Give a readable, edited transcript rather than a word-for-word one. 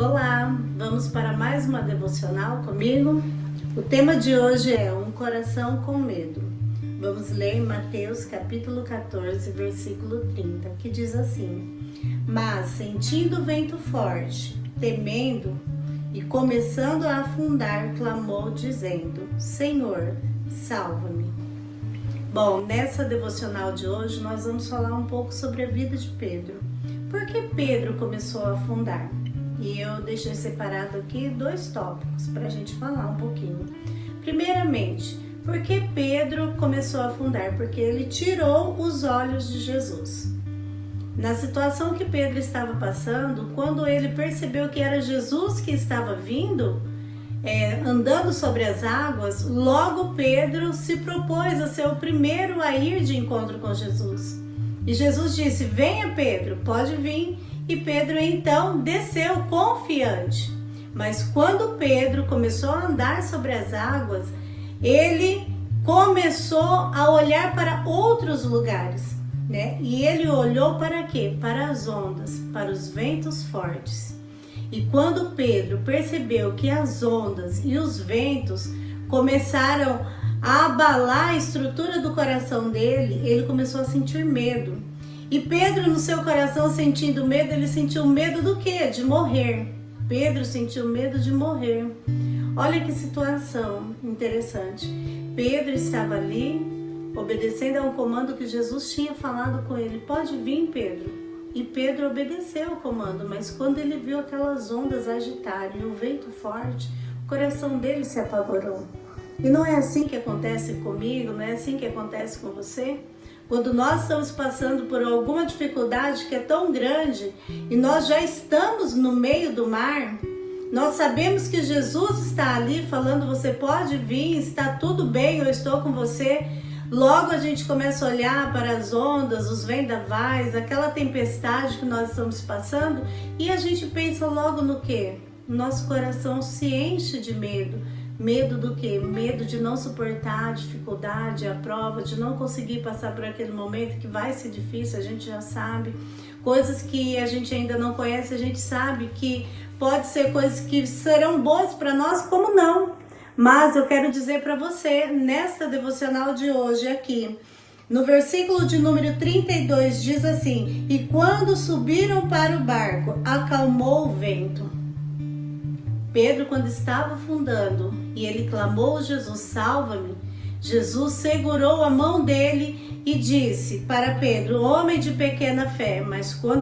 Olá, vamos para mais uma devocional comigo? O tema de hoje é um coração com medo. Vamos ler em Mateus capítulo 14, versículo 30, que diz assim: Mas sentindo o vento forte, temendo e começando a afundar, clamou dizendo: Senhor, salva-me. Bom, nessa devocional de hoje nós vamos falar um pouco sobre a vida de Pedro. Por que Pedro começou a afundar? E eu deixei separado aqui dois tópicos para a gente falar um pouquinho. Primeiramente, por que Pedro começou a afundar? Porque ele tirou os olhos de Jesus. Na situação que Pedro estava passando, quando ele percebeu que era Jesus que estava vindo, andando sobre as águas, logo Pedro se propôs a ser o primeiro a ir de encontro com Jesus. E Jesus disse: venha Pedro, pode vir. E Pedro então desceu confiante. Mas quando Pedro começou a andar sobre as águas, ele começou a olhar para outros lugares, né? E ele olhou para quê? Para as ondas, para os ventos fortes. E quando Pedro percebeu que as ondas e os ventos começaram a abalar a estrutura do coração dele, ele começou a sentir medo. E Pedro, no seu coração, sentindo medo, ele sentiu medo do quê? De morrer. Pedro sentiu medo de morrer. Olha que situação interessante. Pedro estava ali, obedecendo a um comando que Jesus tinha falado com ele: pode vir, Pedro. E Pedro obedeceu o comando, mas quando ele viu aquelas ondas agitarem e o vento forte, o coração dele se apavorou. E não é assim que acontece comigo, não é assim que acontece com você? Quando nós estamos passando por alguma dificuldade que é tão grande e nós já estamos no meio do mar, nós sabemos que Jesus está ali falando: você pode vir, está tudo bem, eu estou com você. Logo a gente começa a olhar para as ondas, os vendavais, aquela tempestade que nós estamos passando, e a gente pensa logo no quê? Nosso coração se enche de medo. Medo do quê? Medo de não suportar a dificuldade, a prova, de não conseguir passar por aquele momento que vai ser difícil, a gente já sabe. Coisas que a gente ainda não conhece, a gente sabe que pode ser coisas que serão boas para nós, como não. Mas eu quero dizer para você, nesta devocional de hoje aqui, no versículo de número 32, diz assim: E quando subiram para o barco, acalmou o vento. Pedro, quando estava afundando e ele clamou: Jesus, salva-me, Jesus segurou a mão dele e disse para Pedro: homem de pequena fé, mas quando